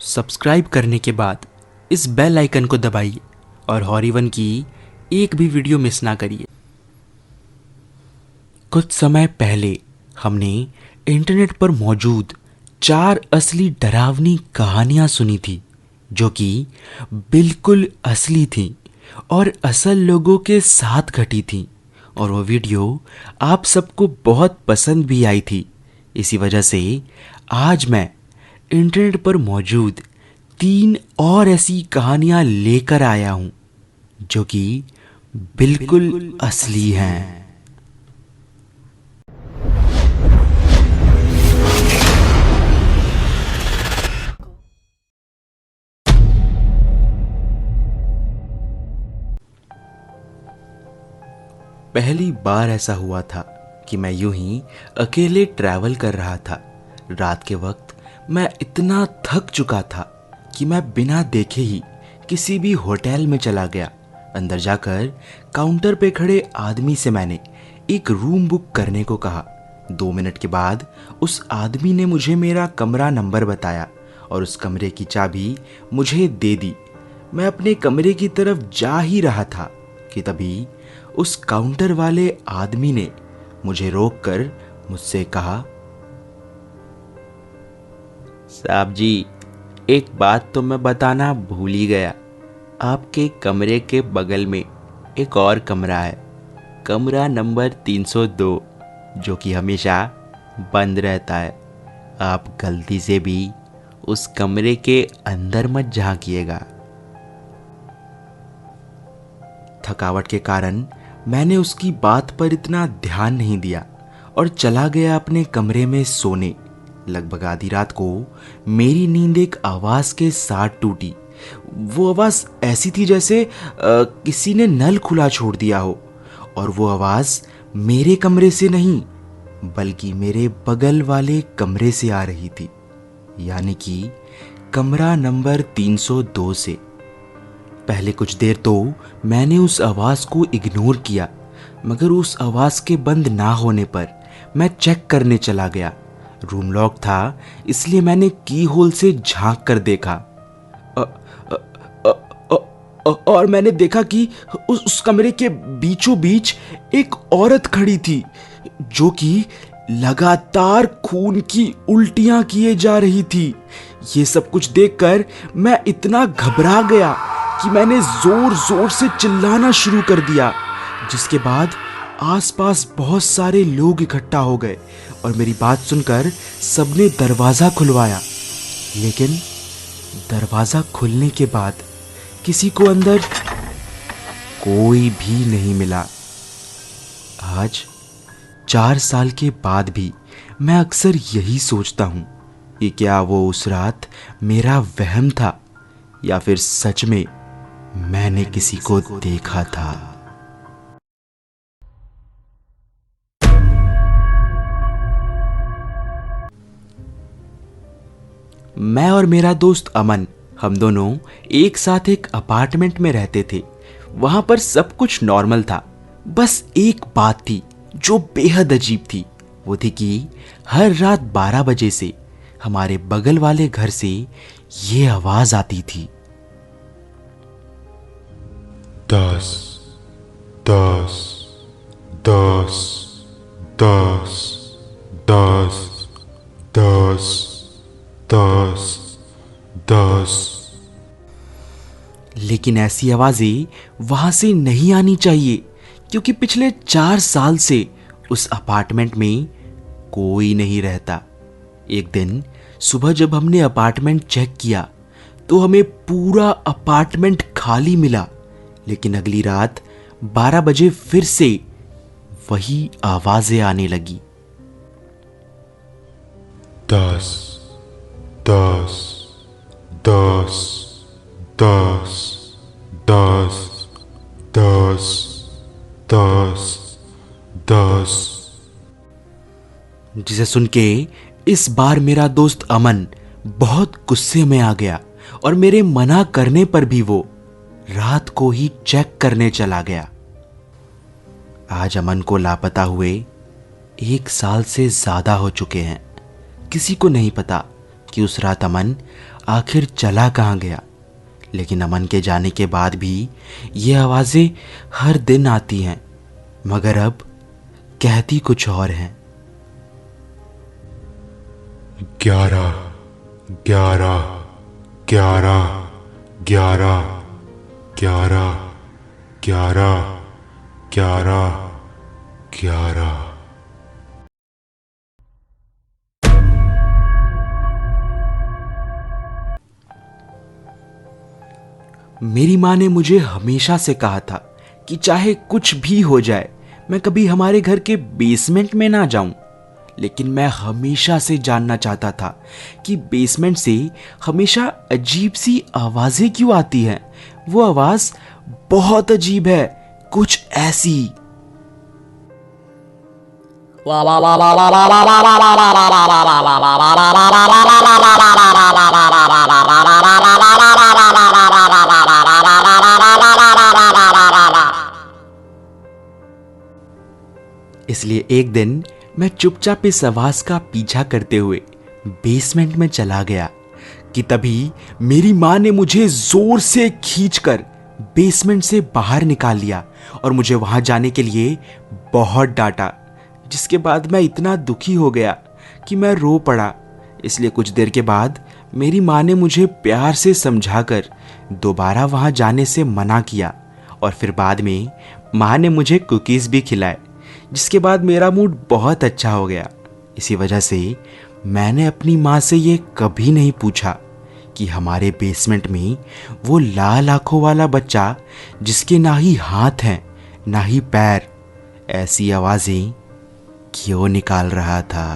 Subscribe करने के बाद इस बेल आइकन को दबाइए और हॉरीवन की एक भी वीडियो मिस ना करिए। कुछ समय पहले हमने इंटरनेट पर मौजूद 4 असली डरावनी कहानियां सुनी थी जो कि बिल्कुल असली थी और असल लोगों के साथ घटी थी, और वो वीडियो आप सबको बहुत पसंद भी आई थी। इसी वजह से आज मैं इंटरनेट पर मौजूद 3 और ऐसी कहानियां लेकर आया हूं जो कि बिल्कुल असली हैं। पहली बार ऐसा हुआ था कि मैं यूं ही अकेले ट्रैवल कर रहा था। रात के वक्त मैं इतना थक चुका था कि मैं बिना देखे ही किसी भी होटल में चला गया। अंदर जाकर काउंटर पे खड़े आदमी से मैंने एक रूम बुक करने को कहा। 2 मिनट के बाद उस आदमी ने मुझे मेरा कमरा नंबर बताया और उस कमरे की चाबी मुझे दे दी। मैं अपने कमरे की तरफ जा ही रहा था कि तभी उस काउंटर वाले आदमी ने मुझे रोककर मुझसे कहा, साहब जी, एक बात तो मैं बताना भूल ही गया। आपके कमरे के बगल में एक और कमरा है, कमरा नंबर 302, जो कि हमेशा बंद रहता है। आप गलती से भी उस कमरे के अंदर मत झांकिएगा। थकावट के कारण मैंने उसकी बात पर इतना ध्यान नहीं दिया और चला गया अपने कमरे में सोने। लगभग आधी रात को मेरी नींद एक आवाज़ के साथ टूटी। वो आवाज़ ऐसी थी जैसे किसी ने नल खुला छोड़ दिया हो, और वो आवाज़ मेरे कमरे से नहीं बल्कि मेरे बगल वाले कमरे से आ रही थी, यानी कि कमरा नंबर 302 से। पहले कुछ देर तो मैंने उस आवाज़ को इग्नोर किया, मगर उस आवाज़ के बंद ना होने पर मैं चेक करने चला गया। रूम लॉक था, इसलिए मैंने की होल से झांक कर देखा और मैंने देखा कि उस कमरे के बीचों बीच एक औरत खड़ी थी जो कि लगातार खून की उल्टियां किए जा रही थी। ये सब कुछ देखकर मैं इतना घबरा गया कि मैंने जोर जोर से चिल्लाना शुरू कर दिया, जिसके बाद आसपास बहुत सारे लोग इकट्ठा हो गए और मेरी बात सुनकर सबने दरवाज़ा खुलवाया। लेकिन दरवाज़ा खुलने के बाद किसी को अंदर कोई भी नहीं मिला। आज 4 साल के बाद भी मैं अक्सर यही सोचता हूँ कि क्या वो उस रात मेरा वहम था या फिर सच में मैंने किसी को देखा था। मैं और मेरा दोस्त अमन, हम दोनों एक साथ एक अपार्टमेंट में रहते थे। वहां पर सब कुछ नॉर्मल था, बस एक बात थी जो बेहद अजीब थी। वो थी कि हर रात 12 बजे से हमारे बगल वाले घर से ये आवाज आती थी, 10 10 10 10 10 10 10 10। लेकिन ऐसी आवाजें वहां से नहीं आनी चाहिए, क्योंकि पिछले 4 साल से उस अपार्टमेंट में कोई नहीं रहता। एक दिन सुबह जब हमने अपार्टमेंट चेक किया तो हमें पूरा अपार्टमेंट खाली मिला। लेकिन अगली रात 12 बजे फिर से वही आवाजें आने लगी, 10 10 10 10 10 10 10 10। जिसे सुन के इस बार मेरा दोस्त अमन बहुत गुस्से में आ गया और मेरे मना करने पर भी वो रात को ही चेक करने चला गया। आज अमन को लापता हुए 1 साल से ज्यादा हो चुके हैं। किसी को नहीं पता कि उस रात अमन आखिर चला कहाँ गया। लेकिन अमन के जाने के बाद भी ये आवाज़ें हर दिन आती हैं, मगर अब कहती कुछ और हैं। 11 11 11 11 11 11 11 11। मेरी माँ ने मुझे हमेशा से कहा था कि चाहे कुछ भी हो जाए मैं कभी हमारे घर के बेसमेंट में ना जाऊं। लेकिन मैं हमेशा से जानना चाहता था कि बेसमेंट से हमेशा अजीब सी आवाजें क्यों आती हैं। वो आवाज बहुत अजीब है, कुछ ऐसी। इसलिए एक दिन मैं चुपचाप इस आवाज का पीछा करते हुए बेसमेंट में चला गया कि तभी मेरी माँ ने मुझे जोर से खींचकर बेसमेंट से बाहर निकाल लिया और मुझे वहां जाने के लिए बहुत डांटा। जिसके बाद मैं इतना दुखी हो गया कि मैं रो पड़ा। इसलिए कुछ देर के बाद मेरी माँ ने मुझे प्यार से समझाकर दोबारा वहां जाने से मना किया और फिर बाद में माँ ने मुझे कुकीज़ भी खिलाए, जिसके बाद मेरा मूड बहुत अच्छा हो गया। इसी वजह से मैंने अपनी माँ से ये कभी नहीं पूछा कि हमारे बेसमेंट में वो लाल आंखों वाला बच्चा, जिसके ना ही हाथ हैं ना ही पैर, ऐसी आवाजें क्यों निकाल रहा था।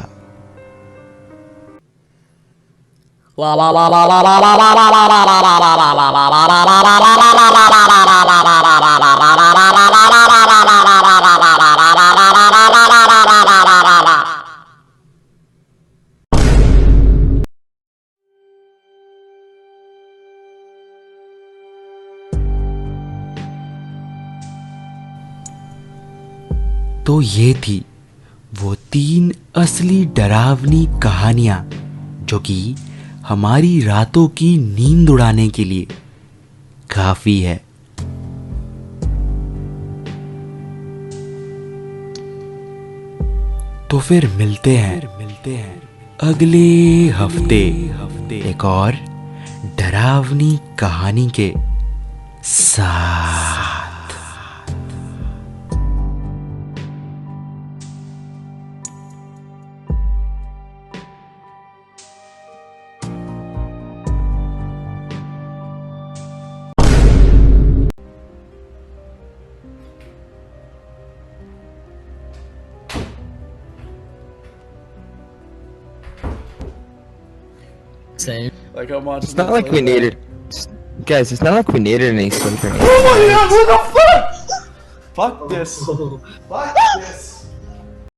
तो ये थी वो 3 असली डरावनी कहानियां जो कि हमारी रातों की नींद उड़ाने के लिए काफी है। तो फिर मिलते हैं अगले हफ्ते एक और डरावनी कहानी के साथ। Same. Like I'm watching. It's not like we needed, guys. It's not like we needed any sleep or anything. Oh my god! What the fuck? Fuck this. Fuck this.